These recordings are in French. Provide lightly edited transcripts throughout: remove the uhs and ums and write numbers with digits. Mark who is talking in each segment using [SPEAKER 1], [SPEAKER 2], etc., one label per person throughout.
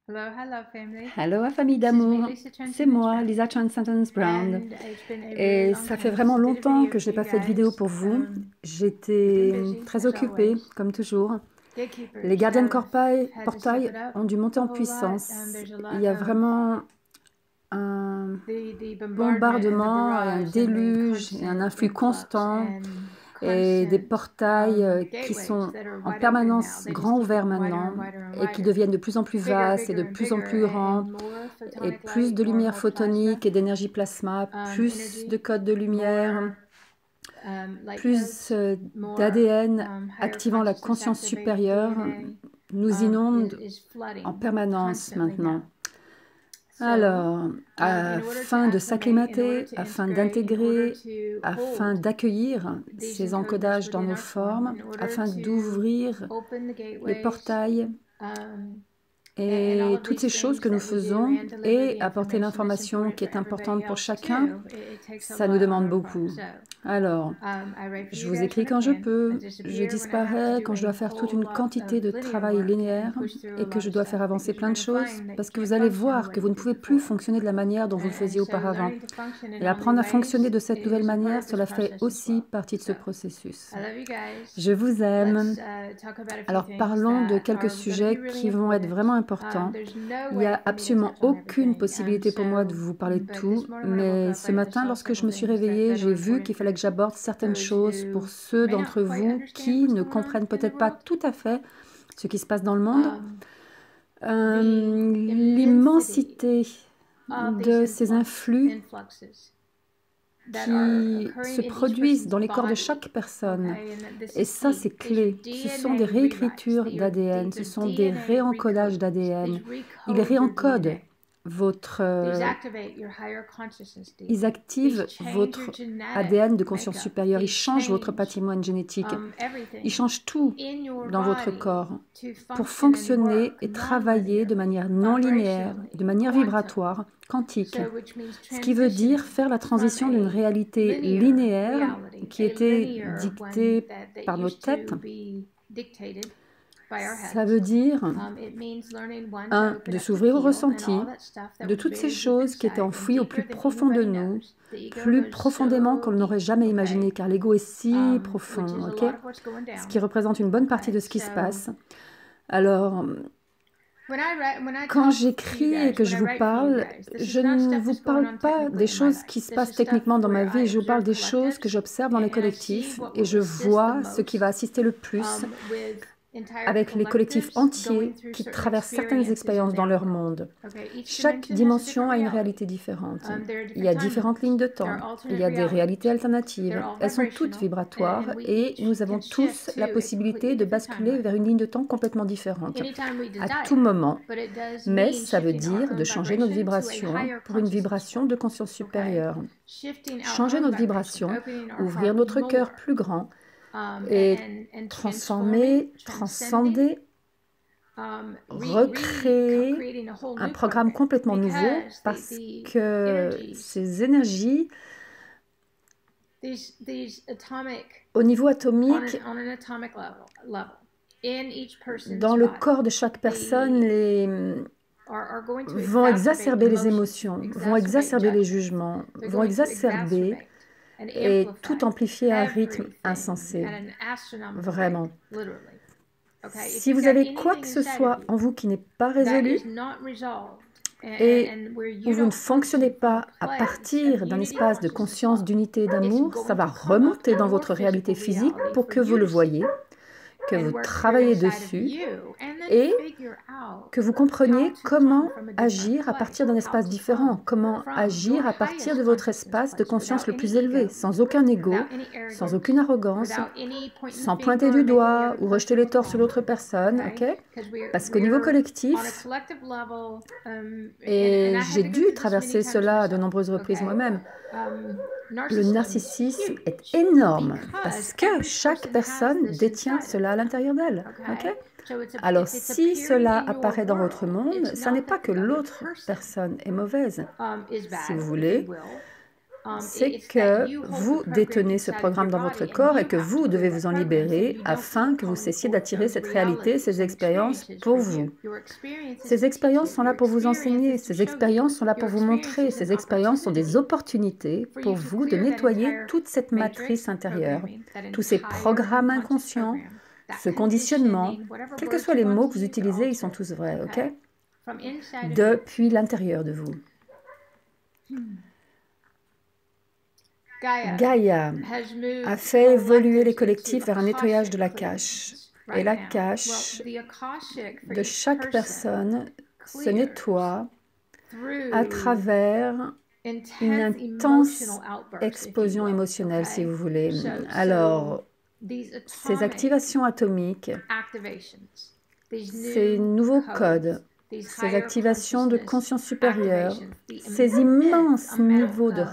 [SPEAKER 1] Hello family.
[SPEAKER 2] Hello, ma famille
[SPEAKER 1] This is me,
[SPEAKER 2] d'amour.
[SPEAKER 1] Lisa
[SPEAKER 2] C'est
[SPEAKER 1] Transcendence
[SPEAKER 2] moi,
[SPEAKER 1] Brown.
[SPEAKER 2] Lisa Transcendence Brown.
[SPEAKER 1] And it's been a very
[SPEAKER 2] Et
[SPEAKER 1] long
[SPEAKER 2] ça fait
[SPEAKER 1] time
[SPEAKER 2] vraiment
[SPEAKER 1] since I did a
[SPEAKER 2] longtemps
[SPEAKER 1] video
[SPEAKER 2] que je n'ai
[SPEAKER 1] for
[SPEAKER 2] pas
[SPEAKER 1] you
[SPEAKER 2] fait de vidéo
[SPEAKER 1] guys.
[SPEAKER 2] pour vous.
[SPEAKER 1] We've been
[SPEAKER 2] J'étais
[SPEAKER 1] busy,
[SPEAKER 2] très
[SPEAKER 1] as
[SPEAKER 2] occupée,
[SPEAKER 1] always.
[SPEAKER 2] comme toujours.
[SPEAKER 1] Gatekeepers
[SPEAKER 2] Les gardiens de
[SPEAKER 1] have had to step
[SPEAKER 2] portail
[SPEAKER 1] it up
[SPEAKER 2] ont dû monter
[SPEAKER 1] a
[SPEAKER 2] en
[SPEAKER 1] whole lot.
[SPEAKER 2] puissance.
[SPEAKER 1] There's a
[SPEAKER 2] Il
[SPEAKER 1] lot
[SPEAKER 2] y a
[SPEAKER 1] of
[SPEAKER 2] vraiment un
[SPEAKER 1] the bombardment and the
[SPEAKER 2] bombardement, et un
[SPEAKER 1] barrage and the
[SPEAKER 2] déluge, et un
[SPEAKER 1] constant
[SPEAKER 2] influx
[SPEAKER 1] influx
[SPEAKER 2] constant, et des
[SPEAKER 1] and
[SPEAKER 2] portails
[SPEAKER 1] constant
[SPEAKER 2] qui
[SPEAKER 1] gateways
[SPEAKER 2] sont
[SPEAKER 1] that are
[SPEAKER 2] en
[SPEAKER 1] wide open now.
[SPEAKER 2] permanence
[SPEAKER 1] They just
[SPEAKER 2] grands
[SPEAKER 1] keep
[SPEAKER 2] ouverts
[SPEAKER 1] getting wider
[SPEAKER 2] maintenant,
[SPEAKER 1] and wider and
[SPEAKER 2] et qui
[SPEAKER 1] wider.
[SPEAKER 2] deviennent de plus en plus
[SPEAKER 1] Bigger,
[SPEAKER 2] vastes et
[SPEAKER 1] bigger
[SPEAKER 2] de
[SPEAKER 1] and
[SPEAKER 2] plus en
[SPEAKER 1] bigger,
[SPEAKER 2] plus grands,
[SPEAKER 1] more
[SPEAKER 2] et
[SPEAKER 1] photonic
[SPEAKER 2] plus
[SPEAKER 1] light,
[SPEAKER 2] de lumière
[SPEAKER 1] more plasma,
[SPEAKER 2] photonique et d'énergie plasma, plus
[SPEAKER 1] energy,
[SPEAKER 2] de codes de lumière,
[SPEAKER 1] more light
[SPEAKER 2] plus
[SPEAKER 1] codes, more
[SPEAKER 2] d'ADN
[SPEAKER 1] higher
[SPEAKER 2] activant la
[SPEAKER 1] consciousness
[SPEAKER 2] conscience
[SPEAKER 1] activated
[SPEAKER 2] supérieure
[SPEAKER 1] DNA
[SPEAKER 2] nous inonde
[SPEAKER 1] is flooding
[SPEAKER 2] en permanence
[SPEAKER 1] constantly
[SPEAKER 2] maintenant.
[SPEAKER 1] now. So,
[SPEAKER 2] Alors,
[SPEAKER 1] in order to
[SPEAKER 2] afin de
[SPEAKER 1] acclimate, in
[SPEAKER 2] s'acclimater,
[SPEAKER 1] order to
[SPEAKER 2] afin
[SPEAKER 1] integrate, in order
[SPEAKER 2] d'intégrer,
[SPEAKER 1] to
[SPEAKER 2] afin
[SPEAKER 1] hold
[SPEAKER 2] d'accueillir
[SPEAKER 1] these
[SPEAKER 2] ces
[SPEAKER 1] encoders
[SPEAKER 2] encodages dans
[SPEAKER 1] within
[SPEAKER 2] nos
[SPEAKER 1] our form,
[SPEAKER 2] formes,
[SPEAKER 1] in order
[SPEAKER 2] afin
[SPEAKER 1] to
[SPEAKER 2] d'ouvrir
[SPEAKER 1] open the
[SPEAKER 2] les
[SPEAKER 1] gateways,
[SPEAKER 2] portails
[SPEAKER 1] and all
[SPEAKER 2] et
[SPEAKER 1] of
[SPEAKER 2] toutes
[SPEAKER 1] these
[SPEAKER 2] ces choses
[SPEAKER 1] things
[SPEAKER 2] que nous
[SPEAKER 1] that we do
[SPEAKER 2] faisons
[SPEAKER 1] and deliver
[SPEAKER 2] et
[SPEAKER 1] the
[SPEAKER 2] apporter
[SPEAKER 1] information that's
[SPEAKER 2] l'information
[SPEAKER 1] important
[SPEAKER 2] qui
[SPEAKER 1] for
[SPEAKER 2] est importante
[SPEAKER 1] everybody
[SPEAKER 2] pour
[SPEAKER 1] else
[SPEAKER 2] chacun,
[SPEAKER 1] too, it takes a
[SPEAKER 2] ça nous
[SPEAKER 1] lot on
[SPEAKER 2] demande
[SPEAKER 1] our part.
[SPEAKER 2] beaucoup.
[SPEAKER 1] So,
[SPEAKER 2] Alors,
[SPEAKER 1] I write for
[SPEAKER 2] je
[SPEAKER 1] you
[SPEAKER 2] vous
[SPEAKER 1] guys
[SPEAKER 2] écris
[SPEAKER 1] when I
[SPEAKER 2] quand je
[SPEAKER 1] can. I
[SPEAKER 2] peux, je
[SPEAKER 1] disappear when I have to
[SPEAKER 2] disparais
[SPEAKER 1] do
[SPEAKER 2] quand je dois
[SPEAKER 1] a
[SPEAKER 2] faire toute
[SPEAKER 1] whole
[SPEAKER 2] une
[SPEAKER 1] lot
[SPEAKER 2] quantité
[SPEAKER 1] of
[SPEAKER 2] de
[SPEAKER 1] linear
[SPEAKER 2] travail
[SPEAKER 1] work and
[SPEAKER 2] linéaire
[SPEAKER 1] push through a
[SPEAKER 2] et que
[SPEAKER 1] lot
[SPEAKER 2] je
[SPEAKER 1] of
[SPEAKER 2] dois faire
[SPEAKER 1] stuff
[SPEAKER 2] avancer
[SPEAKER 1] because
[SPEAKER 2] plein
[SPEAKER 1] you're
[SPEAKER 2] de
[SPEAKER 1] gonna
[SPEAKER 2] choses,
[SPEAKER 1] find that
[SPEAKER 2] parce
[SPEAKER 1] you
[SPEAKER 2] que
[SPEAKER 1] can't
[SPEAKER 2] vous allez
[SPEAKER 1] function the
[SPEAKER 2] voir que
[SPEAKER 1] way
[SPEAKER 2] vous
[SPEAKER 1] you
[SPEAKER 2] ne
[SPEAKER 1] did
[SPEAKER 2] pouvez plus
[SPEAKER 1] before.
[SPEAKER 2] fonctionner de la manière dont vous le faisiez
[SPEAKER 1] And so
[SPEAKER 2] auparavant.
[SPEAKER 1] learning to function in
[SPEAKER 2] Et
[SPEAKER 1] all new
[SPEAKER 2] apprendre à fonctionner
[SPEAKER 1] ways
[SPEAKER 2] de cette nouvelle
[SPEAKER 1] is a part
[SPEAKER 2] manière,
[SPEAKER 1] of this
[SPEAKER 2] cela fait
[SPEAKER 1] process as
[SPEAKER 2] aussi
[SPEAKER 1] well.
[SPEAKER 2] partie de ce
[SPEAKER 1] So,
[SPEAKER 2] processus.
[SPEAKER 1] I love you guys.
[SPEAKER 2] Je vous aime.
[SPEAKER 1] Let's talk about a few
[SPEAKER 2] Alors
[SPEAKER 1] things
[SPEAKER 2] parlons de
[SPEAKER 1] that
[SPEAKER 2] quelques
[SPEAKER 1] are going to be
[SPEAKER 2] sujets
[SPEAKER 1] really
[SPEAKER 2] qui vont être
[SPEAKER 1] important.
[SPEAKER 2] vraiment importants.
[SPEAKER 1] There's no
[SPEAKER 2] Il n'y
[SPEAKER 1] way
[SPEAKER 2] a
[SPEAKER 1] for me to
[SPEAKER 2] absolument
[SPEAKER 1] touch on
[SPEAKER 2] aucune
[SPEAKER 1] everything.
[SPEAKER 2] possibilité pour moi de vous parler de
[SPEAKER 1] But
[SPEAKER 2] tout,
[SPEAKER 1] this morning when I woke
[SPEAKER 2] mais
[SPEAKER 1] up,
[SPEAKER 2] ce
[SPEAKER 1] I
[SPEAKER 2] matin,
[SPEAKER 1] saw
[SPEAKER 2] lorsque je me
[SPEAKER 1] several
[SPEAKER 2] suis
[SPEAKER 1] things
[SPEAKER 2] réveillée,
[SPEAKER 1] that
[SPEAKER 2] j'ai
[SPEAKER 1] are
[SPEAKER 2] vu qu'il
[SPEAKER 1] important
[SPEAKER 2] fallait que
[SPEAKER 1] for
[SPEAKER 2] j'aborde certaines
[SPEAKER 1] those
[SPEAKER 2] choses
[SPEAKER 1] who
[SPEAKER 2] pour ceux
[SPEAKER 1] may not
[SPEAKER 2] d'entre
[SPEAKER 1] quite
[SPEAKER 2] vous
[SPEAKER 1] understand
[SPEAKER 2] qui
[SPEAKER 1] what's
[SPEAKER 2] ne
[SPEAKER 1] going on
[SPEAKER 2] comprennent
[SPEAKER 1] in the
[SPEAKER 2] peut-être pas
[SPEAKER 1] world.
[SPEAKER 2] tout à fait ce qui se passe dans le monde.
[SPEAKER 1] The immensity
[SPEAKER 2] L'immensité
[SPEAKER 1] of
[SPEAKER 2] de
[SPEAKER 1] these
[SPEAKER 2] ces influx
[SPEAKER 1] influxes that are
[SPEAKER 2] qui
[SPEAKER 1] occurring
[SPEAKER 2] se
[SPEAKER 1] in each
[SPEAKER 2] produisent
[SPEAKER 1] person's
[SPEAKER 2] dans les corps de
[SPEAKER 1] body.
[SPEAKER 2] chaque personne.
[SPEAKER 1] Okay, and this
[SPEAKER 2] Et
[SPEAKER 1] is
[SPEAKER 2] ça,
[SPEAKER 1] key.
[SPEAKER 2] c'est
[SPEAKER 1] Is
[SPEAKER 2] clé. Ce sont
[SPEAKER 1] DNA
[SPEAKER 2] des
[SPEAKER 1] rewrites.
[SPEAKER 2] réécritures d'ADN, ce
[SPEAKER 1] They're
[SPEAKER 2] sont des
[SPEAKER 1] DNA
[SPEAKER 2] réencodages
[SPEAKER 1] recodes.
[SPEAKER 2] d'ADN.
[SPEAKER 1] These
[SPEAKER 2] Ils
[SPEAKER 1] recode your
[SPEAKER 2] réencodent
[SPEAKER 1] DNA.
[SPEAKER 2] votre...
[SPEAKER 1] These activate your higher consciousness DNA.
[SPEAKER 2] Ils activent
[SPEAKER 1] These change
[SPEAKER 2] votre
[SPEAKER 1] your genetic
[SPEAKER 2] ADN de conscience
[SPEAKER 1] makeup.
[SPEAKER 2] supérieure. Ils
[SPEAKER 1] These
[SPEAKER 2] changent votre
[SPEAKER 1] change
[SPEAKER 2] patrimoine génétique. Ils
[SPEAKER 1] everything
[SPEAKER 2] changent tout
[SPEAKER 1] in your
[SPEAKER 2] dans votre
[SPEAKER 1] body
[SPEAKER 2] corps
[SPEAKER 1] to
[SPEAKER 2] pour
[SPEAKER 1] function and
[SPEAKER 2] fonctionner
[SPEAKER 1] work
[SPEAKER 2] et travailler de
[SPEAKER 1] non-linearly,
[SPEAKER 2] manière non linéaire, de
[SPEAKER 1] vibrationally,
[SPEAKER 2] manière
[SPEAKER 1] quantum.
[SPEAKER 2] vibratoire, quantique.
[SPEAKER 1] So, which means
[SPEAKER 2] Ce qui veut dire faire la
[SPEAKER 1] transitioning
[SPEAKER 2] transition d'une
[SPEAKER 1] from a
[SPEAKER 2] réalité
[SPEAKER 1] linear
[SPEAKER 2] linéaire
[SPEAKER 1] reality,
[SPEAKER 2] qui
[SPEAKER 1] a
[SPEAKER 2] était
[SPEAKER 1] linear one
[SPEAKER 2] dictée
[SPEAKER 1] that
[SPEAKER 2] par nos
[SPEAKER 1] used
[SPEAKER 2] têtes.
[SPEAKER 1] to be dictated by our
[SPEAKER 2] Ça
[SPEAKER 1] heads.
[SPEAKER 2] veut dire,
[SPEAKER 1] It means learning one to
[SPEAKER 2] 1,
[SPEAKER 1] open
[SPEAKER 2] de
[SPEAKER 1] up to
[SPEAKER 2] s'ouvrir au
[SPEAKER 1] feel and
[SPEAKER 2] ressenti,
[SPEAKER 1] all that stuff that
[SPEAKER 2] de
[SPEAKER 1] was
[SPEAKER 2] toutes ces
[SPEAKER 1] buried deep
[SPEAKER 2] choses qui étaient
[SPEAKER 1] inside and
[SPEAKER 2] enfouies au
[SPEAKER 1] deeper
[SPEAKER 2] plus
[SPEAKER 1] than
[SPEAKER 2] profond de
[SPEAKER 1] anybody
[SPEAKER 2] nous,
[SPEAKER 1] knows. The ego
[SPEAKER 2] plus
[SPEAKER 1] goes
[SPEAKER 2] profondément
[SPEAKER 1] so
[SPEAKER 2] qu'on n'aurait
[SPEAKER 1] deep,
[SPEAKER 2] jamais imaginé,
[SPEAKER 1] okay?
[SPEAKER 2] car l'ego est si
[SPEAKER 1] Which
[SPEAKER 2] profond,
[SPEAKER 1] is a
[SPEAKER 2] ok?
[SPEAKER 1] lot of what's going
[SPEAKER 2] Ce
[SPEAKER 1] down.
[SPEAKER 2] qui représente une bonne partie de ce qui se passe. Alors, quand j'écris et que je vous parle, je ne vous parle pas des choses qui se passent techniquement dans ma vie, je vous parle des choses que j'observe dans les collectifs et je vois ce qui va assister le plus avec les collectifs entiers qui traversent certaines expériences dans leur monde. Chaque dimension a une réalité différente. Il y a différentes lignes de temps. Il y a des réalités alternatives. Elles sont toutes vibratoires et nous avons tous la possibilité de basculer vers une ligne de temps complètement différente à tout moment. Mais ça veut dire de changer notre vibration pour une vibration de conscience supérieure. Changer notre vibration, ouvrir notre cœur plus grand et transformer, transcender, recréer un programme complètement nouveau parce que ces énergies au niveau atomique, dans le corps de chaque personne, vont exacerber les émotions, vont exacerber les jugements, vont exacerber et tout amplifier à un rythme insensé, vraiment. Si vous avez quoi que ce soit en vous qui n'est pas résolu et où vous ne fonctionnez pas à partir d'un espace de conscience, d'unité et d'amour, ça va remonter dans votre réalité physique pour que vous le voyez, que vous travaillez dessus et que vous compreniez comment agir à partir d'un espace différent, comment agir à partir de votre espace de conscience le plus élevé, sans aucun ego, sans aucune arrogance, sans pointer du doigt ou rejeter les torts sur l'autre personne, ok? Parce qu'au niveau collectif, et j'ai dû traverser cela à de nombreuses reprises moi-même, le narcissisme est énorme parce que chaque personne détient cela à l'intérieur d'elle. Okay? Alors, si cela apparaît dans votre monde, ce n'est pas que l'autre personne est mauvaise. Si vous voulez, c'est que vous détenez ce programme dans votre corps et que vous devez vous en libérer afin que vous cessiez d'attirer cette réalité, ces expériences pour vous. Ces expériences sont là pour vous enseigner, ces expériences sont là pour vous montrer, ces expériences sont des opportunités pour vous de nettoyer toute cette matrice intérieure, tous ces programmes inconscients, ce conditionnement, quels que soient les mots que vous utilisez, ils sont tous vrais, ok? Depuis l'intérieur de vous. Gaïa a fait évoluer les collectifs vers un nettoyage de la cache. Et la cache de chaque personne se nettoie à travers une intense explosion émotionnelle, si vous voulez. Alors, ces activations atomiques, ces nouveaux codes, ces activations de conscience supérieure, ces immenses niveaux de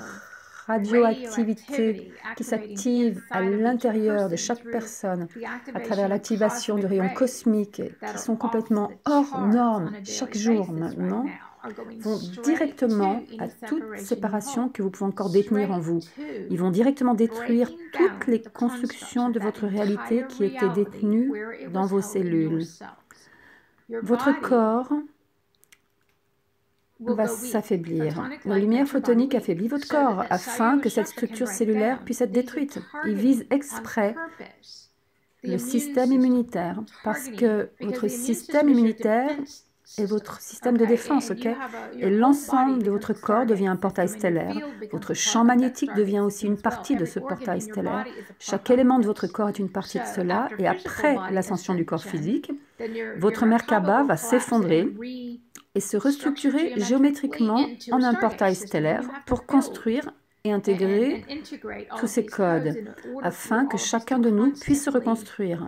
[SPEAKER 2] radioactivité qui s'activent à l'intérieur de chaque personne à travers l'activation de rayons cosmiques qui sont complètement hors normes chaque jour maintenant, vont directement à toute séparation que vous pouvez encore détenir en vous. Ils vont directement détruire toutes les constructions de votre réalité qui étaient détenues dans vos cellules. Votre corps va s'affaiblir. La lumière photonique affaiblit votre corps afin que cette structure cellulaire puisse être détruite. Il vise exprès le système immunitaire parce que votre système immunitaire est votre système de défense, ok? Et l'ensemble de votre corps devient un portail stellaire. Votre champ magnétique devient aussi une partie de ce portail stellaire. Chaque élément de votre corps est une partie de cela. Et après l'ascension du corps physique, votre Merkaba va s'effondrer et se restructurer géométriquement en un portail stellaire pour construire et intégrer tous ces codes afin que chacun de nous puisse se reconstruire.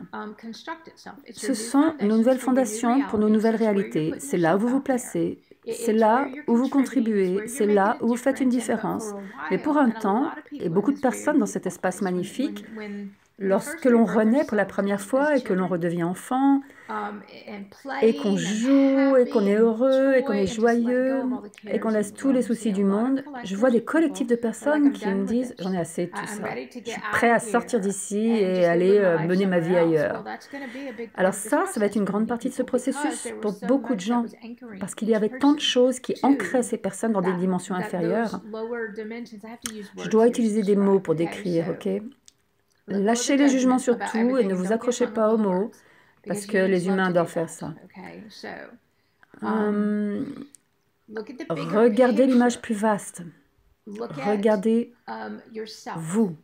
[SPEAKER 2] Ce sont nos nouvelles fondations pour nos nouvelles réalités. C'est là où vous vous placez, c'est là où vous contribuez, c'est là où vous faites une différence. Mais pour un temps, et beaucoup de personnes dans cet espace magnifique, lorsque l'on renaît pour la première fois et que l'on redevient enfant, et qu'on joue, et qu'on est heureux, et qu'on est joyeux, et qu'on laisse tous les soucis du monde, je vois des collectifs de personnes qui me disent « j'en ai assez de tout ça, je suis prêt à sortir d'ici et aller mener ma vie ailleurs ». Alors ça va être une grande partie de ce processus pour beaucoup de gens, parce qu'il y avait tant de choses qui ancraient ces personnes dans des dimensions inférieures. Je dois utiliser des mots pour décrire, ok? Lâchez les jugements sur tout et ne vous accrochez pas aux mots, parce que les humains adorent faire ça. Regardez l'image plus vaste. Regardez vous,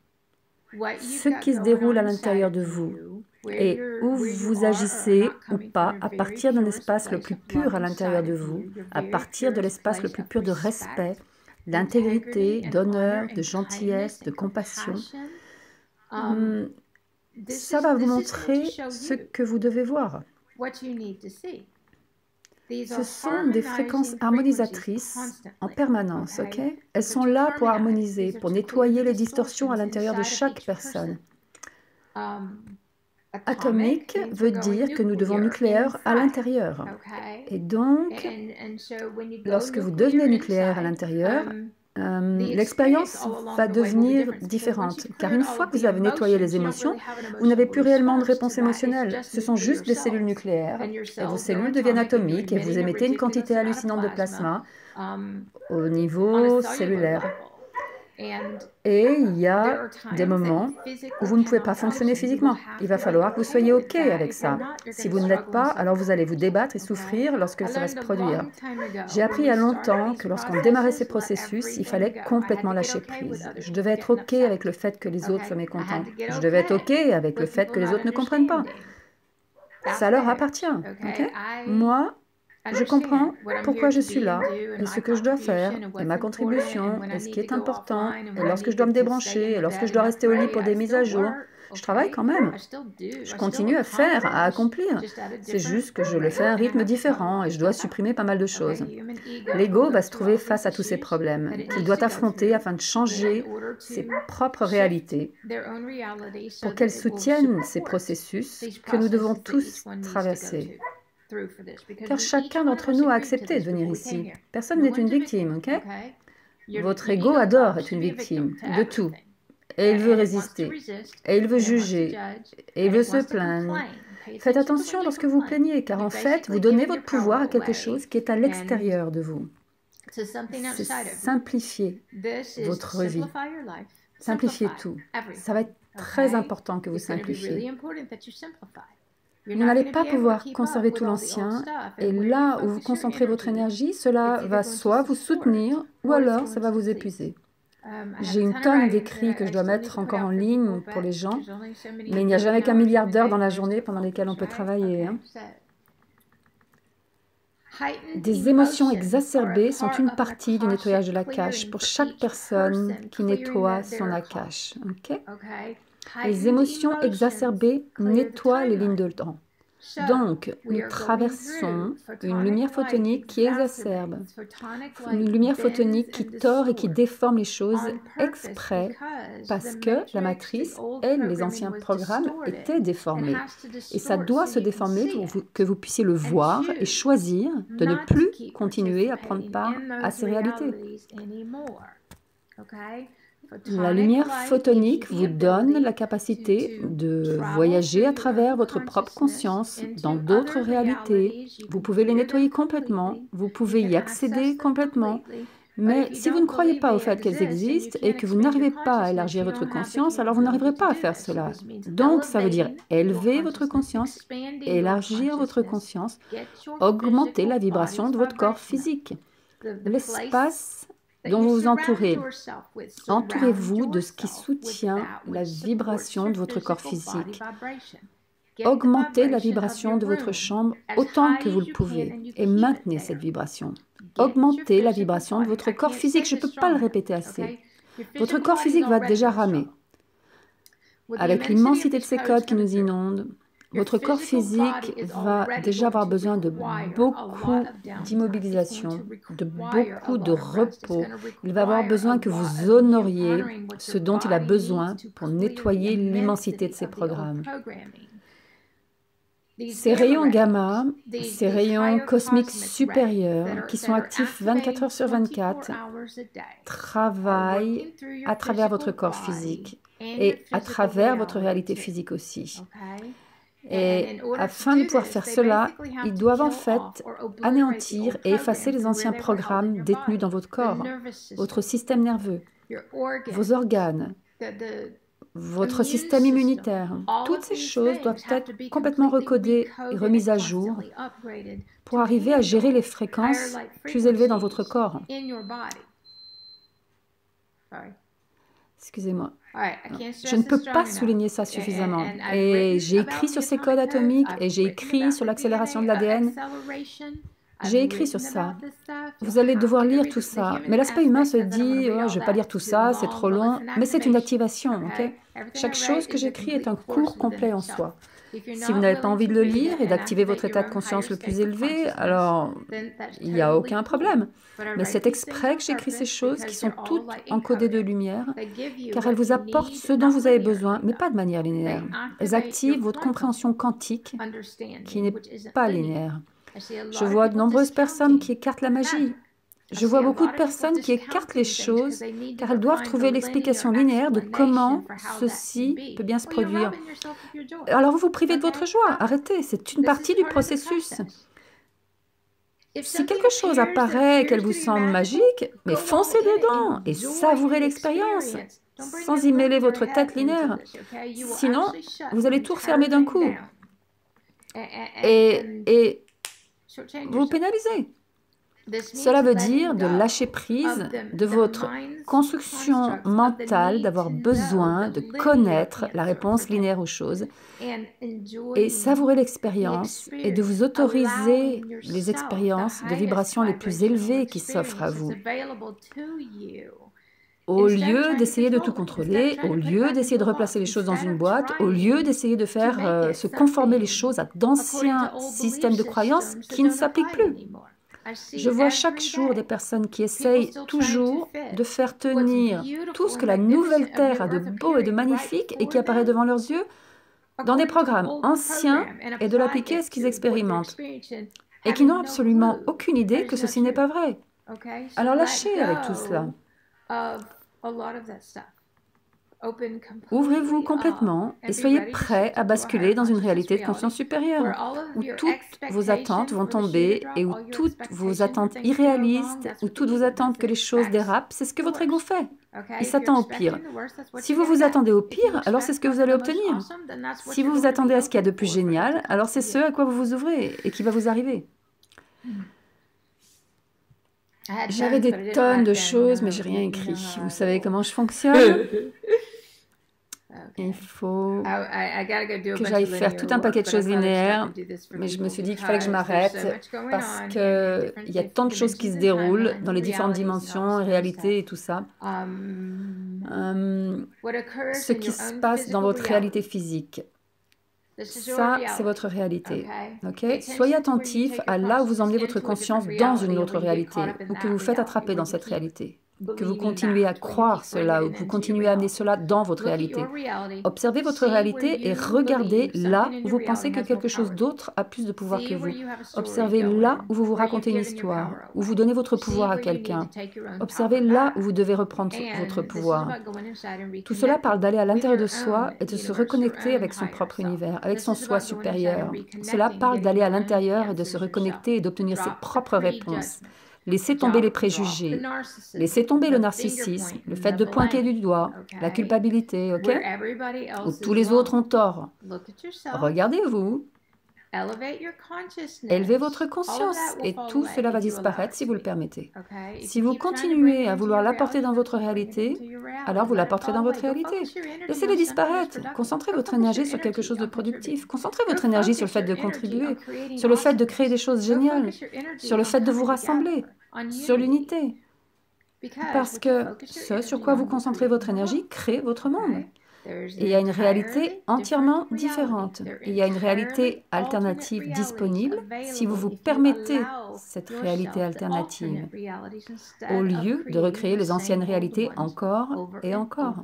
[SPEAKER 2] ce qui se déroule à l'intérieur de vous et où vous agissez ou pas à partir d'un espace le plus pur à l'intérieur de vous, à partir de l'espace le plus pur de respect, d'intégrité, d'honneur, de gentillesse, de compassion. Ça va vous montrer ce que vous devez voir. Ce sont des fréquences harmonisatrices en permanence, ok? Elles sont là pour harmoniser, pour nettoyer les distorsions à l'intérieur de chaque personne. Atomique veut dire que nous devons nucléaire à l'intérieur. Et donc, lorsque vous devenez nucléaire à l'intérieur, l'expérience va devenir différente, car une fois que vous avez nettoyé les émotions, vous n'avez plus réellement de réponse émotionnelle. Ce sont juste des cellules nucléaires, et vos cellules deviennent atomiques, et vous émettez une quantité hallucinante de plasma au niveau cellulaire. Et il y a des moments où vous ne pouvez pas fonctionner physiquement. Il va falloir que vous soyez OK avec ça. Si vous ne l'êtes pas, alors vous allez vous débattre et souffrir lorsque ça va se produire. J'ai appris il y a longtemps que lorsqu'on démarrait ces processus, il fallait complètement lâcher prise. Je devais être OK avec le fait que les autres soient mécontents. Je devais être OK avec le fait que les autres ne comprennent pas. Ça leur appartient. Okay? Moi, je comprends pourquoi je suis là, et ce que je dois faire, et ma contribution, et ce qui est important, et lorsque je dois me débrancher, et lorsque je dois rester au lit pour des mises à jour. Je travaille quand même. Je continue à faire, à accomplir. C'est juste que je le fais à un rythme différent, et je dois supprimer pas mal de choses. L'ego va se trouver face à tous ces problèmes qu'il doit affronter afin de changer ses propres réalités pour qu'elles soutiennent ces processus que nous devons tous traverser. Car chacun d'entre nous a accepté de venir ici. Personne n'est une victime, ok? Votre ego adore être une victime de tout. Et il veut résister. Et il veut juger. Et il veut se plaindre. Faites attention lorsque vous plaignez, car en fait, vous donnez votre pouvoir à quelque chose qui est à l'extérieur de vous. C'est simplifier votre vie. Simplifiez tout. Ça va être très important que vous simplifiez. Vous n'allez pas pouvoir conserver tout l'ancien, et là où vous concentrez votre énergie, cela va soit vous soutenir, ou alors ça va vous épuiser. J'ai une tonne d'écrits que je dois mettre encore en ligne pour les gens, mais il n'y a jamais qu'un milliard d'heures dans la journée pendant lesquelles on peut travailler. Des émotions exacerbées sont une partie du nettoyage de la cache pour chaque personne qui nettoie son akash. Les émotions exacerbées nettoient les lignes de temps. Donc, nous traversons une lumière photonique qui exacerbe, une lumière photonique qui tord et qui déforme les choses exprès parce que la matrice et les anciens programmes étaient déformés. Et ça doit se déformer pour que vous puissiez le voir et choisir de ne plus continuer à prendre part à ces réalités. La lumière photonique vous donne la capacité de voyager à travers votre propre conscience dans d'autres réalités. Vous pouvez les nettoyer complètement, vous pouvez y accéder complètement. Mais si vous ne croyez pas au fait qu'elles existent et que vous n'arrivez pas à élargir votre conscience, alors vous n'arriverez pas à faire cela. Donc, ça veut dire élever votre conscience, élargir votre conscience, augmenter la vibration de votre corps physique. L'espace dont vous vous entourez. Entourez-vous de ce qui soutient la vibration de votre corps physique. Augmentez la vibration de votre chambre autant que vous le pouvez et maintenez cette vibration. Augmentez la vibration de votre corps physique. Je ne peux pas le répéter assez. Votre corps physique va déjà ramer. Avec l'immensité de ces codes qui nous inondent, votre corps physique va déjà avoir besoin de beaucoup d'immobilisation, de beaucoup de repos. Il va avoir besoin que vous honoriez ce dont il a besoin pour nettoyer l'immensité de ses programmes. Ces rayons gamma, ces rayons cosmiques supérieurs qui sont actifs 24 heures sur 24, travaillent à travers votre corps physique et à travers votre réalité physique aussi. Et afin de pouvoir faire cela, ils doivent en fait anéantir et effacer les anciens programmes détenus dans votre corps, votre système nerveux, vos organes, votre système immunitaire. Toutes ces choses doivent être complètement recodées et remises à jour pour arriver à gérer les fréquences plus élevées dans votre corps. Excusez-moi. Je ne peux pas souligner ça suffisamment. Et j'ai écrit sur ces codes atomiques et j'ai écrit sur l'accélération de l'ADN. J'ai écrit sur ça. Vous allez devoir lire tout ça. Mais l'aspect humain se dit, oh, je ne vais pas lire tout ça, c'est trop long. Mais c'est une activation. Chaque chose que j'écris est un cours complet en soi. Si vous n'avez pas envie de le lire et d'activer votre état de conscience le plus élevé, alors il n'y a aucun problème. Mais c'est exprès que j'écris ces choses qui sont toutes encodées de lumière, car elles vous apportent ce dont vous avez besoin, mais pas de manière linéaire. Elles activent votre compréhension quantique, qui n'est pas linéaire. Je vois de nombreuses personnes qui écartent la magie. Je vois beaucoup de personnes qui écartent les choses car elles doivent trouver l'explication linéaire de comment ceci peut bien se produire. Alors vous vous privez de votre joie. Arrêtez, c'est une partie du processus. Si quelque chose apparaît et qu'elle vous semble magique, mais foncez dedans et savourez l'expérience, sans y mêler votre tête linéaire. Sinon, vous allez tout refermer d'un coup. Et vous vous pénalisez. Cela veut dire de lâcher prise de votre construction mentale, d'avoir besoin de connaître la réponse linéaire aux choses et savourer l'expérience et de vous autoriser les expériences de vibrations les plus élevées qui s'offrent à vous. Au lieu d'essayer de tout contrôler, au lieu d'essayer de replacer les choses dans une boîte, au lieu d'essayer de faire se conformer les choses à d'anciens systèmes de croyances qui ne s'appliquent plus. Je vois chaque jour des personnes qui essayent toujours de faire tenir tout ce que la nouvelle Terre a de beau et de magnifique et qui apparaît devant leurs yeux dans des programmes anciens et de l'appliquer à ce qu'ils expérimentent et qui n'ont absolument aucune idée que ceci n'est pas vrai. Alors lâchez avec tout cela. Ouvrez-vous complètement et soyez prêt à basculer dans une réalité de conscience supérieure, où toutes vos attentes vont tomber et où toutes vos attentes irréalistes, où toutes vos attentes que les choses dérapent, c'est ce que votre ego fait. Il s'attend au pire. Si vous vous attendez au pire, alors c'est ce que vous allez obtenir. Si vous vous attendez à ce qu'il y a de plus génial, alors c'est ce à quoi vous vous ouvrez et qui va vous arriver. J'avais des tonnes de choses, mais j'ai rien écrit. Vous savez comment je fonctionne? Il faut que j'aille faire tout un paquet de choses linéaires, mais je me suis dit qu'il fallait que je m'arrête parce qu'il y a tant de choses qui se déroulent dans les différentes dimensions, réalités et tout ça. Ce qui se passe dans votre réalité physique, ça, c'est votre réalité. Okay? Soyez attentif à là où vous emmenez votre conscience dans une autre réalité, ou que vous faites attraper dans cette réalité. Que vous continuez à croire cela ou que vous continuez à amener cela dans votre réalité. Observez votre réalité et regardez là où vous pensez que quelque chose d'autre a plus de pouvoir que vous. Observez là où vous vous racontez une histoire, où vous donnez votre pouvoir à quelqu'un. Observez là où vous devez reprendre votre pouvoir. Tout cela parle d'aller à l'intérieur de soi et de se reconnecter avec son propre univers, avec son soi supérieur. Cela parle d'aller à l'intérieur et de se reconnecter et d'obtenir ses propres réponses. Laissez tomber les préjugés, laissez tomber le narcissisme, le fait de pointer du doigt, la culpabilité, ok? Où tous les autres ont tort. Regardez-vous, élevez votre conscience et tout cela va disparaître si vous le permettez. Si vous continuez à vouloir l'apporter dans votre réalité, alors vous l'apporterez dans votre réalité. Laissez-le disparaître. Concentrez votre énergie sur quelque chose de productif. Concentrez votre énergie sur le fait de contribuer, sur le fait de créer des choses géniales, sur le fait de vous rassembler, sur l'unité. Parce que ce sur quoi vous concentrez votre énergie crée votre monde. Et il y a une réalité entièrement différente. Il y a une réalité alternative disponible si vous vous permettez cette réalité alternative, au lieu de recréer les anciennes réalités encore et encore.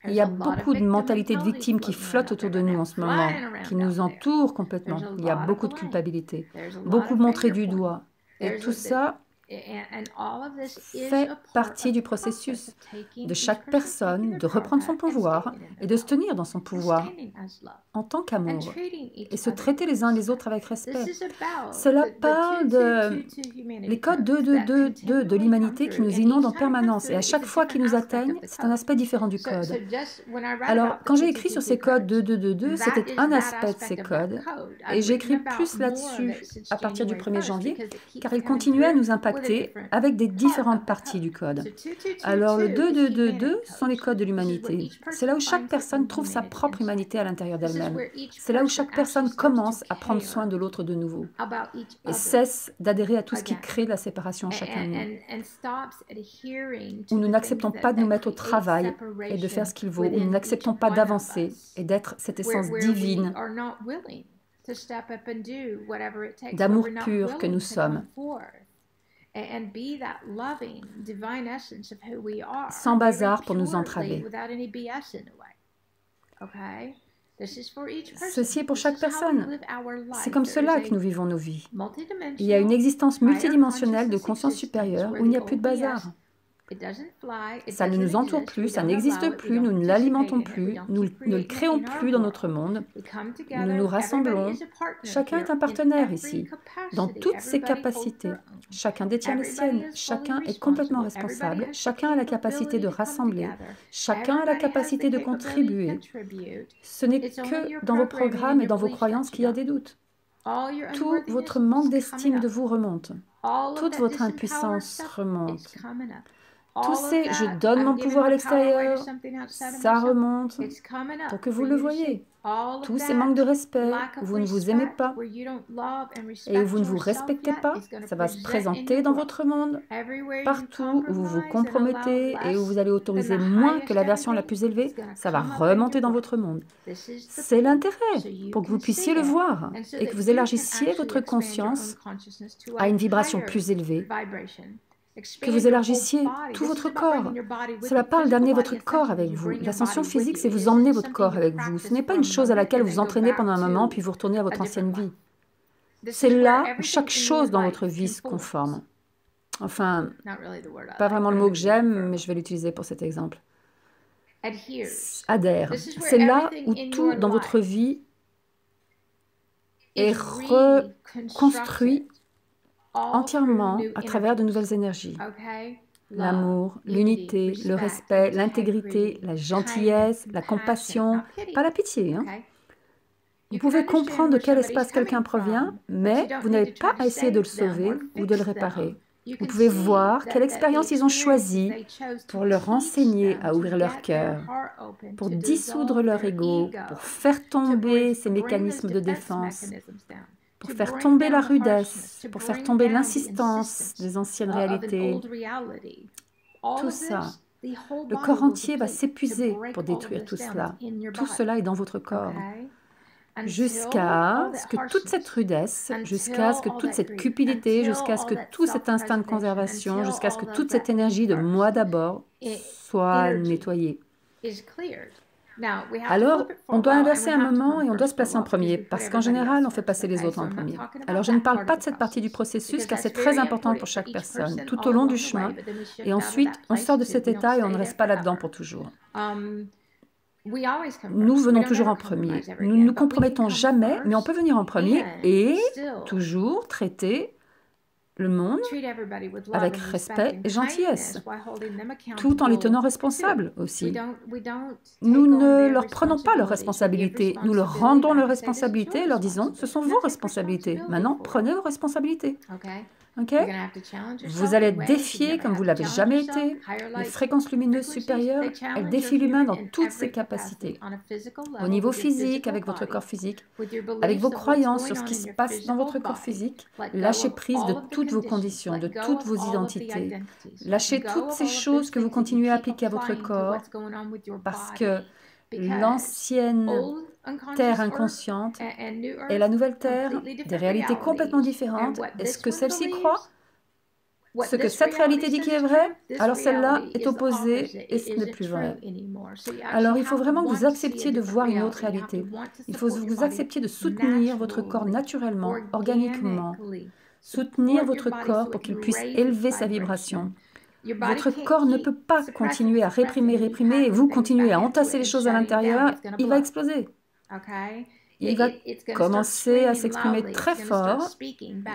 [SPEAKER 2] Il y a beaucoup de mentalités de victimes qui flottent autour de nous en ce moment, qui nous entourent complètement. Il y a beaucoup de culpabilité, beaucoup montré du doigt. Et tout ça fait partie du processus de chaque personne de reprendre son pouvoir et de se tenir dans son pouvoir en tant qu'amour et se traiter les uns les autres avec respect. Cela parle de les codes 2-2-2-2 de l'humanité qui nous inondent en permanence et à chaque fois qu'ils nous atteignent, c'est un aspect différent du code. Alors, quand j'ai écrit sur ces codes 2-2-2-2, c'était un aspect de ces codes et j'ai écrit plus là-dessus à partir du 1er janvier car il continuait à nous impacter avec des différentes parties du code. Alors, le 2-2-2-2 sont les codes de l'humanité. C'est là où chaque personne trouve sa propre humanité à l'intérieur d'elle-même. C'est là où chaque personne commence à prendre soin de l'autre de nouveau et cesse d'adhérer à tout ce qui crée la séparation en chacun de nous. Où nous n'acceptons pas de nous mettre au travail et de faire ce qu'il vaut. Où nous n'acceptons pas d'avancer et d'être cette essence divine d'amour pur que nous sommes. Sans bazar pour nous entraver. Ceci est pour chaque personne. C'est comme cela que nous vivons nos vies. Il y a une existence multidimensionnelle de conscience supérieure où il n'y a plus de bazar. Ça ne nous entoure plus, ça n'existe plus, nous ne l'alimentons plus, nous ne le créons plus dans notre monde. Nous nous rassemblons. Chacun est un partenaire ici, dans toutes ses capacités. Chacun détient les siennes, chacun est complètement responsable, chacun a la capacité de rassembler, chacun a la capacité de contribuer. Ce n'est que dans vos programmes et dans vos croyances qu'il y a des doutes. Tout votre manque d'estime de vous remonte. Toute votre impuissance remonte. Tous ces « je donne mon pouvoir à l'extérieur », ça remonte pour que vous le voyez. Tous ces manques de respect, où vous ne vous aimez pas et où vous ne vous respectez pas, ça va se présenter dans votre monde, partout où vous vous compromettez et où vous allez autoriser moins que la version la plus élevée, ça va remonter dans votre monde. C'est l'intérêt pour que vous puissiez le voir et que vous élargissiez votre conscience à une vibration plus élevée. Que vous élargissiez tout votre corps. Cela parle d'amener votre corps avec vous. L'ascension physique, c'est vous emmener votre corps avec vous. Ce n'est pas une chose à laquelle vous entraînez pendant un moment, puis vous retournez à votre ancienne vie. C'est là où chaque chose dans votre vie se conforme. Enfin, pas vraiment le mot que j'aime, mais je vais l'utiliser pour cet exemple. Adhère. C'est là où tout dans votre vie est reconstruit entièrement à travers de nouvelles énergies. L'amour, l'unité, le respect, l'intégrité, la gentillesse, la compassion, pas la pitié. Vous pouvez comprendre de quel espace quelqu'un provient, mais vous n'avez pas à essayer de le sauver ou de le réparer. Vous pouvez voir quelle expérience ils ont choisie pour leur enseigner à ouvrir leur cœur, pour dissoudre leur ego, pour faire tomber ces mécanismes de défense, pour faire tomber la rudesse, pour faire tomber l'insistance des anciennes réalités. Tout ça, le corps entier va s'épuiser pour détruire tout cela. Tout cela est dans votre corps. Jusqu'à ce que toute cette rudesse, jusqu'à ce que toute cette cupidité, jusqu'à ce que tout cet instinct de conservation, jusqu'à ce que toute cette énergie de moi d'abord soit nettoyée. Alors, on doit inverser un moment et on doit se placer en premier, parce qu'en général, on fait passer les autres en premier. Alors, je ne parle pas de cette partie du processus, car c'est très important pour chaque personne, tout au long du chemin, et ensuite, on sort de cet état et on ne reste pas là-dedans pour toujours. Nous venons toujours en premier. Nous ne nous compromettons jamais, mais on peut venir en premier et toujours traiter le monde avec respect et gentillesse, tout en les tenant responsables aussi. Nous ne leur prenons pas leurs responsabilités, nous leur rendons leurs responsabilités et leur disons « ce sont vos responsabilités, maintenant prenez vos responsabilités ». Okay? Vous allez être défié comme vous ne l'avez jamais été. Les fréquences lumineuses supérieures, elles défient l'humain dans toutes ses capacités. Au niveau physique, avec votre corps physique, avec vos croyances sur ce qui se passe dans votre corps physique, lâchez prise de toutes vos conditions, de toutes vos identités. Lâchez toutes ces choses que vous continuez à appliquer à votre corps parce que l'ancienne terre inconsciente et la nouvelle terre, des réalités complètement différentes. Est-ce que celle-ci croit ce que cette réalité dit qui est vrai? Alors celle-là est opposée et ce n'est plus vrai. Alors il faut vraiment que vous acceptiez de voir une autre réalité. Il faut que vous acceptiez de soutenir votre corps naturellement, organiquement. Soutenir votre corps pour qu'il puisse élever sa vibration. Votre corps ne peut pas continuer à réprimer, et vous continuez à entasser les choses à l'intérieur, il va exploser. Il va commencer à s'exprimer très fort,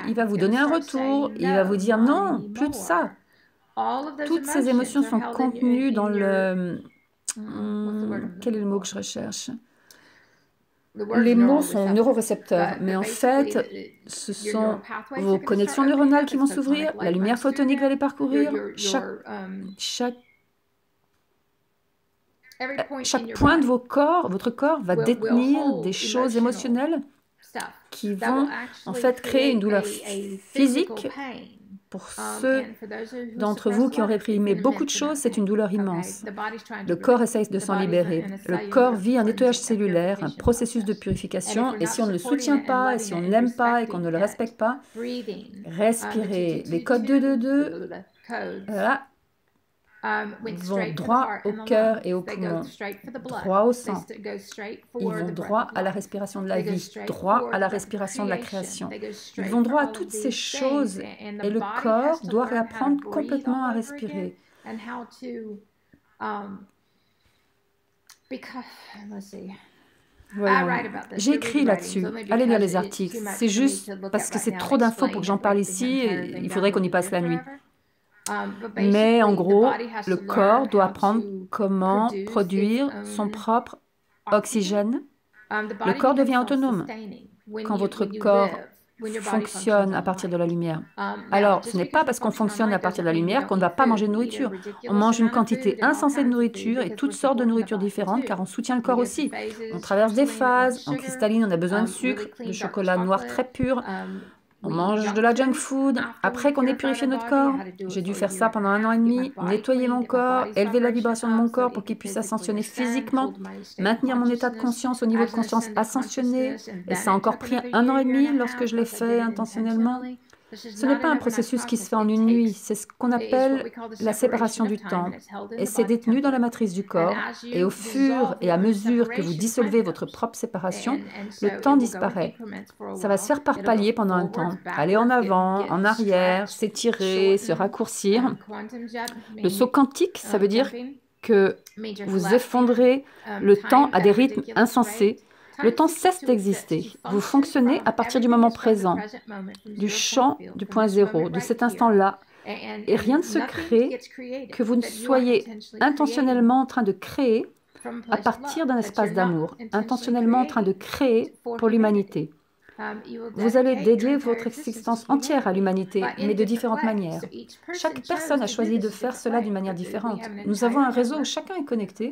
[SPEAKER 2] il va vous donner un retour, il va vous dire non, plus de ça. Toutes ces émotions sont contenues dans le... quel est le mot que je recherche? Les mots sont neurorécepteurs, mais en fait, ce sont vos connexions neuronales qui vont s'ouvrir, la lumière photonique va les parcourir, chaque point de votre corps va détenir des choses émotionnelles qui vont en fait créer une douleur physique. Pour ceux d'entre vous qui ont réprimé beaucoup de choses, c'est une douleur immense. Le corps essaye de s'en libérer. Le corps vit un nettoyage cellulaire, un processus de purification, et si on ne le soutient pas, et si on ne l'aime pas, et qu'on ne le respecte pas, respirez. Les codes 222, voilà, vont droit au cœur et au poumon, droit au sang. Ils vont droit à la respiration de la vie, droit à la respiration de la création. Ils vont droit à toutes ces choses et le corps doit réapprendre complètement à respirer. J'ai écrit là-dessus. Allez lire les articles. C'est juste parce que c'est trop d'infos pour que j'en parle ici et il faudrait qu'on y passe la nuit. Mais en gros, le corps doit apprendre comment produire son propre oxygène. Le corps devient autonome quand votre corps fonctionne à partir de la lumière. Alors, ce n'est pas parce qu'on fonctionne à partir de la lumière qu'on ne va pas manger de nourriture. On mange une quantité insensée de nourriture et toutes sortes de nourritures différentes car on soutient le corps aussi. On traverse des phases. En cristalline, on a besoin de sucre, de chocolat noir très pur. On mange de la junk food après qu'on ait purifié notre corps. J'ai dû faire ça pendant 1 an et demi, nettoyer mon corps, élever la vibration de mon corps pour qu'il puisse ascensionner physiquement, maintenir mon état de conscience au niveau de conscience ascensionné. Et ça a encore pris 1 an et demi lorsque je l'ai fait intentionnellement. Ce n'est pas un processus qui se fait en une nuit, c'est ce qu'on appelle la séparation du temps. Et c'est détenu dans la matrice du corps. Et au fur et à mesure que vous dissolvez votre propre séparation, le temps disparaît. Ça va se faire par paliers pendant un temps. Aller en avant, en arrière, s'étirer, se raccourcir. Le saut quantique, ça veut dire que vous effondrez le temps à des rythmes insensés. Le temps cesse d'exister. Vous fonctionnez à partir du moment présent, du champ du point zéro, de cet instant-là. Et rien ne se crée que vous ne soyez intentionnellement en train de créer à partir d'un espace d'amour, intentionnellement en train de créer pour l'humanité. Vous allez dédier votre existence entière à l'humanité, mais de différentes manières. Chaque personne a choisi de faire cela d'une manière différente. Nous avons un réseau où chacun est connecté,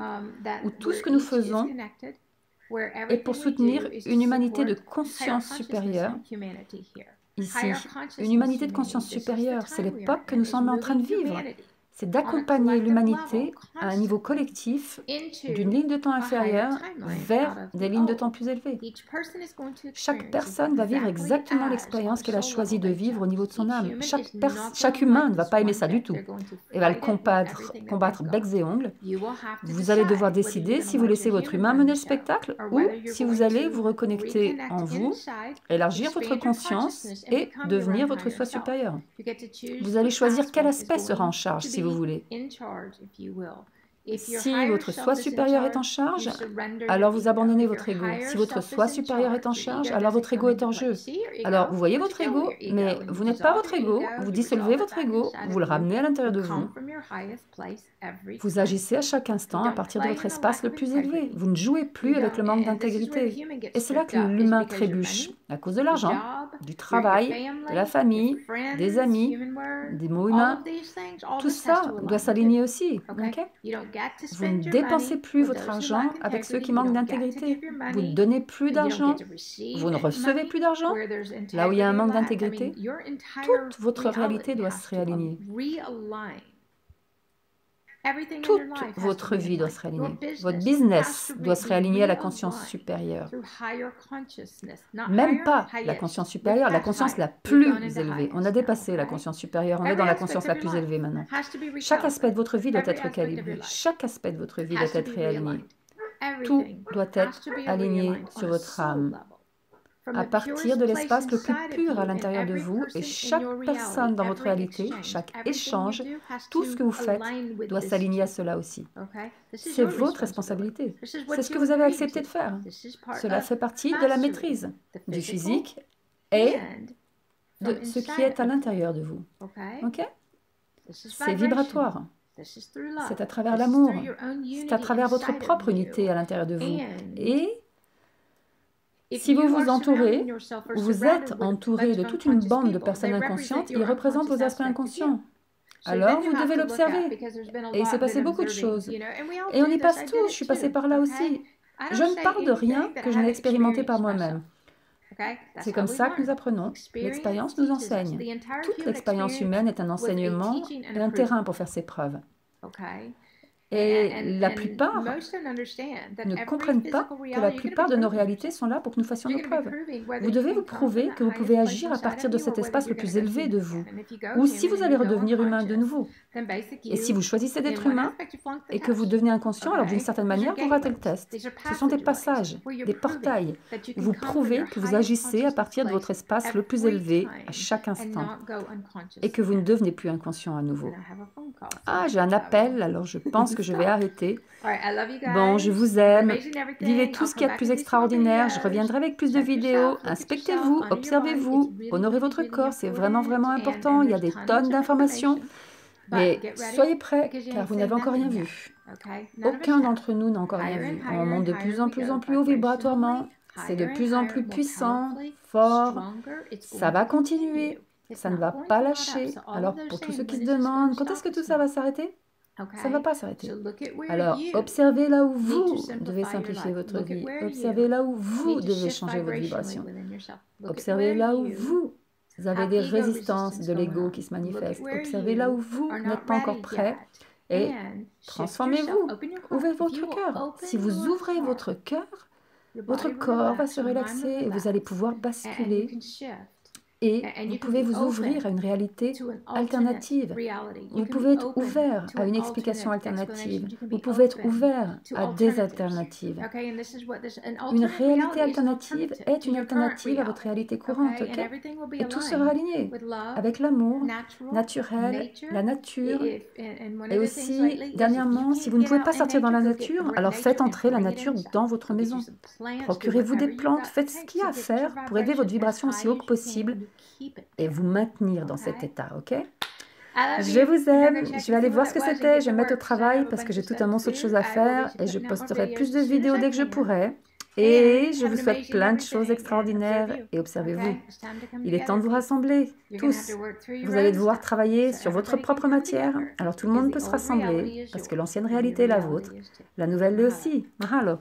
[SPEAKER 2] où tout ce que nous faisons est pour soutenir une humanité de conscience supérieure. Ici, une humanité de conscience supérieure, c'est l'époque que nous sommes en train de vivre. C'est d'accompagner l'humanité à un niveau collectif d'une ligne de temps inférieure vers des lignes de temps plus élevées. Chaque personne va vivre exactement l'expérience qu'elle a choisi de vivre au niveau de son âme. Chaque humain ne va pas aimer ça du tout et va le combattre becs et ongles. Vous allez devoir décider si vous laissez votre humain mener le spectacle ou si vous allez vous reconnecter en vous, élargir votre conscience et devenir votre soi supérieur. Vous allez choisir quel aspect sera en charge si vous voulez. Si votre soi supérieur est en charge, alors vous abandonnez votre ego. Si votre soi supérieur est en charge, alors votre ego est en jeu. Alors vous voyez votre ego, mais vous n'êtes pas votre ego, vous dissolvez votre ego, vous le ramenez à l'intérieur de vous. Vous agissez à chaque instant à partir de votre espace le plus élevé. Vous ne jouez plus avec le manque d'intégrité. Et c'est là que l'humain trébuche, à cause de l'argent, du travail, de la famille, des amis, des mots humains. Tout ça doit s'aligner aussi. Okay? Vous ne dépensez plus votre argent avec ceux qui manquent d'intégrité. Vous ne donnez plus d'argent. Vous ne recevez plus d'argent. Là où il y a un manque d'intégrité, toute votre réalité doit se réaligner. Toute votre vie doit se réaligner. Votre business doit se réaligner à la conscience supérieure. Même pas la conscience supérieure, la conscience la plus élevée. On a dépassé la conscience supérieure, on est dans la conscience la plus élevée maintenant. Chaque aspect de votre vie doit être calibré. Chaque aspect de votre vie doit être réaligné. Tout doit être aligné sur votre âme. À partir de l'espace le plus pur à l'intérieur de vous, et chaque personne dans votre réalité, chaque échange, tout ce que vous faites doit s'aligner à cela aussi. C'est votre responsabilité. C'est ce que vous avez accepté de faire. Cela fait partie de la maîtrise du physique et de ce qui est à l'intérieur de vous. Ok? C'est vibratoire. C'est à travers l'amour. C'est à travers votre propre unité à l'intérieur de vous. Et si vous vous entourez, vous êtes entouré de toute une bande de personnes inconscientes, ils représentent vos aspects inconscients. Alors, vous devez l'observer. Et il s'est passé beaucoup de choses. Et on y passe tous, je suis passée par là aussi. Je ne parle de rien que je n'ai expérimenté par moi-même. C'est comme ça que nous apprenons. L'expérience nous enseigne. Toute l'expérience humaine est un enseignement et un terrain pour faire ses preuves. Et la plupart ne comprennent pas que la plupart de nos réalités sont là pour que nous fassions nos preuves. Vous devez vous prouver que vous pouvez agir à partir de cet espace le plus élevé de vous, ou si vous allez redevenir humain de nouveau. Et si vous choisissez d'être humain et que vous devenez inconscient, alors d'une certaine manière, vous ratez le test. Ce sont des passages, des portails. Vous prouvez que vous agissez à partir de votre espace le plus élevé à chaque instant et que vous ne devenez plus inconscient à nouveau. Ah, j'ai un appel, alors je pense que je vais arrêter. Bon, je vous aime. Vivez tout ce qu'il y a de plus extraordinaire. Je reviendrai avec plus de vidéos. Inspectez-vous, observez-vous, honorez votre corps. C'est vraiment, vraiment important. Il y a des tonnes d'informations. Mais soyez prêts, car vous n'avez encore rien vu. Aucun d'entre nous n'a encore rien vu. On monte de plus en plus haut vibratoirement. C'est de plus en plus puissant, fort. Ça va continuer. Ça ne va pas lâcher. Alors, pour tous ceux qui se demandent, quand est-ce que tout ça va s'arrêter? Ça ne va pas s'arrêter. Alors, observez là où vous devez simplifier votre vie. Observez là où vous devez changer votre vibration. Observez là où vous avez des résistances de l'ego qui se manifestent. Observez là où vous n'êtes pas encore prêt et transformez-vous. Ouvrez votre cœur. Si vous ouvrez votre cœur, votre corps va se relaxer et vous allez pouvoir basculer Et vous pouvez vous ouvrir à une réalité alternative. Vous pouvez être ouvert à une explication alternative. Vous pouvez être ouvert à des alternatives. Une réalité alternative est une alternative à votre réalité courante, ok? Et tout sera aligné avec l'amour naturel, la nature. Et aussi, dernièrement, si vous ne pouvez pas sortir dans la nature, alors faites entrer la nature dans votre maison. Procurez-vous des plantes, faites ce qu'il y a à faire pour élever votre vibration aussi haut que possible et vous maintenir dans cet état, ok? Je vous aime, je vais aller voir ce que c'était, je vais me mettre au travail parce que j'ai tout un monceau de choses à faire et je posterai plus de vidéos dès que je pourrai. Et je vous souhaite plein de choses extraordinaires et observez-vous, il est temps de vous rassembler, tous. Vous allez devoir travailler sur votre propre matière, alors tout le monde peut se rassembler parce que l'ancienne réalité est la vôtre, la nouvelle l'est aussi. Mahalo.